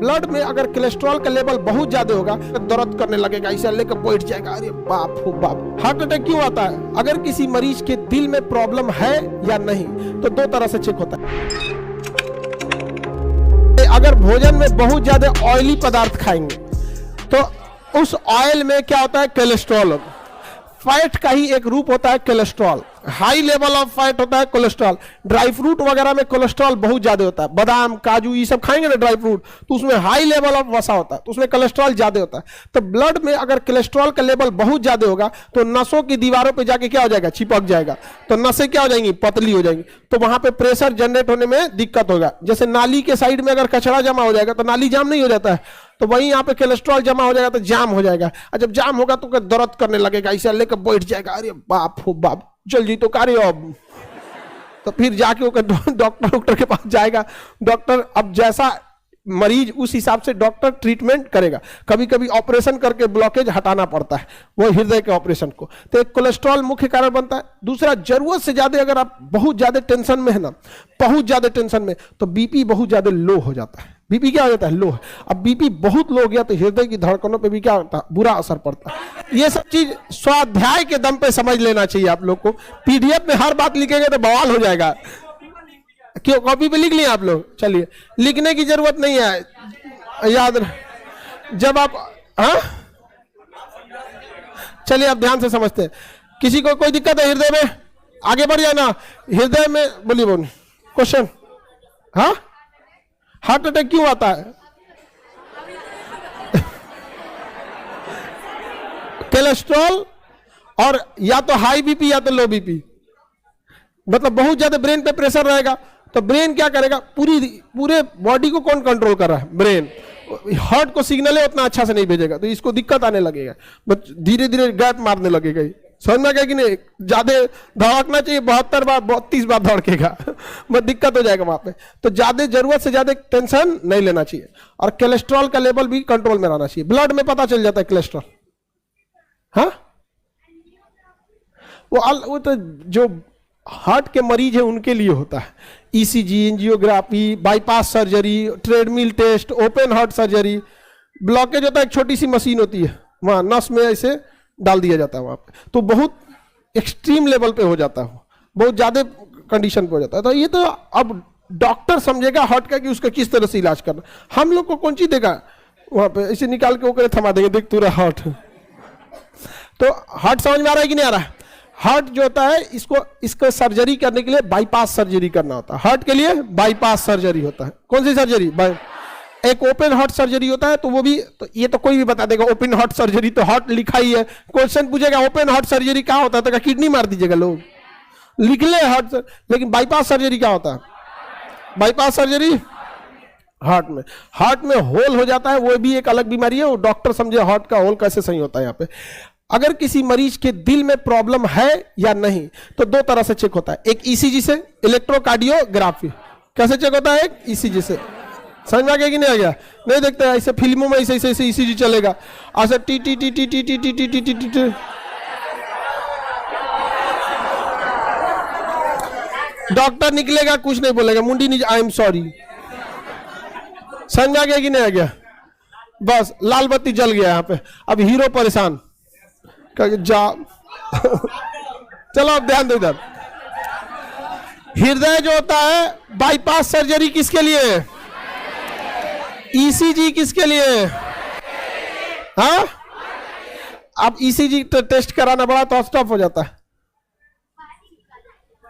Blood में अगर cholesterol का लेवल बहुत ज्यादा होगा तो दर्द करने लगेगा, ऐसा लेकर बैठ जाएगा, अरे बाप हो बाप। हार्ट अटैक क्यों आता है? अगर किसी मरीज के दिल में प्रॉब्लम है या नहीं तो दो तरह से चेक होता है। अगर भोजन में बहुत ज्यादा ऑयली पदार्थ खाएंगे तो उस ऑयल में क्या होता है? कोलेस्ट्रॉल। फैट का ही एक रूप होता है cholesterol. High level of fat होता है कोलेस्ट्रॉल। ड्राई फ्रूट वगैरह में कोलेस्ट्रॉल बहुत ज्यादा होता है, बादाम काजू ये सब खाएंगे ना ड्राई फ्रूट, तो उसमें हाई लेवल ऑफ वसा होता है, तो उसमें कोलेस्ट्रॉल ज्यादा होता है। तो ब्लड में अगर कोलेस्ट्रॉल का लेवल बहुत ज्यादा होगा तो नसों की दीवारों पे जाके क्या हो जाएगा? चिपक जाएगा, तो नसें क्या हो जाएंगी? पतली हो जाएंगी, तो वहां पे प्रेशर जनरेट होने में दिक्कत होगा। जैसे नाली के साइड में अगर कचरा जमा हो जाएगा तो नाली जाम नहीं हो जाता है, तो वहीं यहाँ पे कोलेस्ट्रॉल जमा हो जाएगा तो जाम हो जाएगा, और जब जाम होगा तो दर्द करने लगेगा, ऐसा लेकर बैठ जाएगा, अरे बाप हो बाप, चल जी तो कार्य अब। तो फिर जाके डॉक्टर के पास जाएगा। डॉक्टर अब जैसा मरीज उस हिसाब से डॉक्टर ट्रीटमेंट करेगा। कभी कभी ऑपरेशन करके ब्लॉकेज हटाना पड़ता है, वो हृदय के ऑपरेशन को। तो एक कोलेस्ट्रॉल मुख्य कारण बनता है। दूसरा, जरूरत से ज्यादा अगर आप बहुत ज्यादा टेंशन में है ना, बहुत ज्यादा टेंशन में, तो बीपी बहुत ज्यादा लो हो जाता है। बीपी क्या हो जाता है? लो। अब बीपी बहुत लो हो गया तो हृदय की धड़कनों पे भी क्या होता है? बुरा असर पड़ता है। ये सब चीज स्वाध्याय के दम पे समझ लेना चाहिए आप लोग को। पीडीएफ में हर बात लिखेंगे तो बवाल हो जाएगा। क्यों? कॉपी पे लिख लिए आप लोग? चलिए, लिखने की जरूरत नहीं है, याद जब आप, हाँ चलिए आप ध्यान से समझते हैं। किसी को कोई दिक्कत है हृदय में? आगे बढ़ जाए ना। हृदय में बोलिए क्वेश्चन। हाँ, हार्ट अटैक क्यों आता है? कोलेस्ट्रॉल और या तो हाई बीपी या तो लो बीपी, मतलब बहुत ज्यादा ब्रेन पे प्रेशर रहेगा तो ब्रेन क्या करेगा? पूरे बॉडी को कौन कंट्रोल कर रहा है? ब्रेन। हार्ट को सिग्नल है उतना अच्छा से नहीं भेजेगा, तो इसको दिक्कत आने लगेगा, धीरे धीरे गैप मारने लगेगा। समझ में गया कि नहीं? ज्यादा धड़कना चाहिए, 72 बार 32 बार धड़केगा, बस दिक्कत हो जाएगा वहां पे। तो ज्यादा जरूरत से ज्यादा टेंशन नहीं लेना चाहिए, और कोलेस्ट्रॉल का लेवल भी कंट्रोल में रहना चाहिए। ब्लड में पता चल जाता है कोलेस्ट्रॉल। हाँ, वो तो जो हार्ट के मरीज है उनके लिए होता है। ECG, angiography, bypass surgery, treadmill test, open heart surgery. Blockage होता है, एक छोटी सी मशीन होती है, वहां नस में ऐसे डाल दिया जाता है वहां पे, तो बहुत एक्सट्रीम लेवल पे हो जाता है, बहुत ज्यादा कंडीशन पे हो जाता है। तो ये तो अब डॉक्टर समझेगा हार्ट का कि उसका किस तरह से इलाज करना। हम लोग को कौन चीज देगा वहां पे? ऐसे निकाल के वो थमा देंगे, देख तू रहा हार्ट। तो हार्ट समझ में आ रहा है कि नहीं आ रहा है? हार्ट जो होता है इसको सर्जरी करने के लिए बाईपास सर्जरी करना होता है। हार्ट के लिए बाईपास सर्जरी होता है। कौन सी सर्जरी? एक ओपन हार्ट सर्जरी होता है, तो वो भी, तो ये तो कोई भी बता देगा ओपन हार्ट सर्जरी, तो हार्ट लिखा ही है। क्वेश्चन पूछेगा ओपन हार्ट सर्जरी क्या होता है, तो किडनी मार दीजिएगा लोग, लिख ले हार्ट। लेकिन बाईपास सर्जरी क्या होता है? बाईपास सर्जरी हार्ट में होल हो जाता है, वो भी एक अलग बीमारी है। वो डॉक्टर समझे हार्ट का होल कैसे सही होता है। यहाँ पे अगर किसी मरीज के दिल में प्रॉब्लम है या नहीं तो दो तरह से चेक होता है। एक ईसीजी से, इलेक्ट्रोकार्डियोग्राफी। कैसे चेक होता है? एक ईसीजी से। समझ में आ गया कि नहीं आ गया? नहीं देखते हैं ऐसे फिल्मों में, ऐसे ऐसे ईसीजी चलेगा, ऐसे T T T T T T T T T T T T. Doctor निकलेगा, कुछ नहीं बोलेगा, मुंडी नहीं, आई एम सॉरी। समझ में आ गया कि नहीं आ गया? बस लाल बत्ती जल गया यहाँ पे। अब हीरो परेशान जा। चलो अब ध्यान दो इधर। हृदय जो होता है, बाईपास सर्जरी किसके लिए? ईसीजी किसके लिए? हाँ, अब ईसीजी टेस्ट कराना बड़ा तो स्टॉप हो जाता है।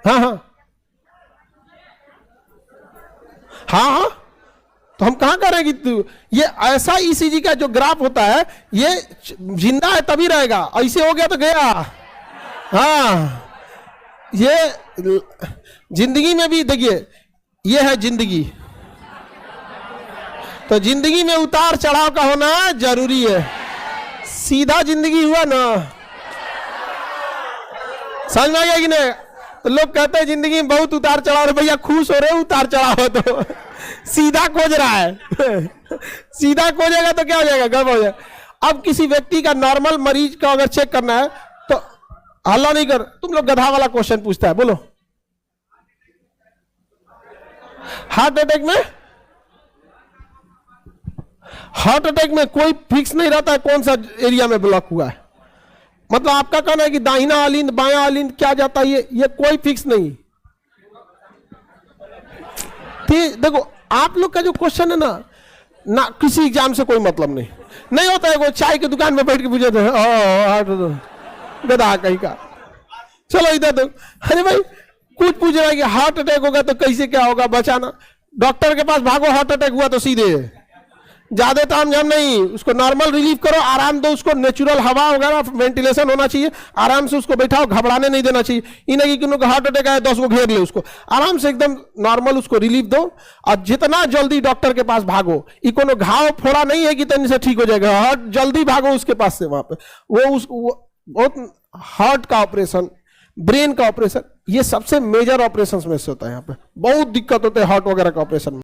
हाँ हाँ हाँ हाँ, तो हम कहां करेंगे? ये ऐसा ईसीजी का जो ग्राफ होता है, ये जिंदा है तभी रहेगा, ऐसे हो गया तो गया। हाँ, ये जिंदगी में भी देखिए, ये है जिंदगी, तो जिंदगी में उतार चढ़ाव का होना जरूरी है। सीधा जिंदगी हुआ ना, समझ में आ गया कि नहीं? तो लोग कहते हैं जिंदगी में बहुत उतार चढ़ाव है। भैया खुश हो रहे, उतार चढ़ाव हो तो सीधा खोज रहा है। सीधा खोजेगा तो क्या हो जाएगा? गड़बड़ हो जाएगा। अब किसी व्यक्ति का, नॉर्मल मरीज का अगर चेक करना है तो हल्ला नहीं कर। तुम लोग गधा वाला क्वेश्चन पूछता है, बोलो। हार्ट अटैक में हार्ट अटैक में कोई फिक्स नहीं रहता है कौन सा एरिया में ब्लॉक हुआ है। मतलब आपका कहना है कि दाहिना अलिंद बायां अलिंद क्या जाता है, ये कोई फिक्स नहीं। ठीक, देखो आप लोग का जो क्वेश्चन है ना किसी एग्जाम से कोई मतलब नहीं होता है। कोई चाय की दुकान में बैठ के पूछे थे गधा कहीं का। चलो इधर तो, अरे भाई कुछ पूछ रहा है कि हार्ट अटैक होगा तो कैसे क्या होगा, बचाना। डॉक्टर के पास भागो, हार्ट अटैक हुआ तो सीधे ज्यादा ताम झाम नहीं, उसको नॉर्मल रिलीव करो, आराम दो उसको, नेचुरल हवा वगैरह वेंटिलेशन होना चाहिए, आराम से उसको बैठाओ, घबराने नहीं देना चाहिए। ये नहीं कि उनको हार्ट अटैक आया 10 को घेर ले, उसको आराम से एकदम नॉर्मल उसको रिलीफ दो और जितना जल्दी डॉक्टर के पास भागो। ये कोनो घाव फोड़ा नहीं है कि तनी से ठीक हो जाएगा, हार्ट जल्दी भागो उसके पास से। वहां पे वो बहुत हार्ट का ऑपरेशन, ब्रेन का ऑपरेशन, ये सबसे मेजर ऑपरेशन में से होता है। यहाँ पे बहुत दिक्कत होता है हार्ट वगैरह का ऑपरेशन में।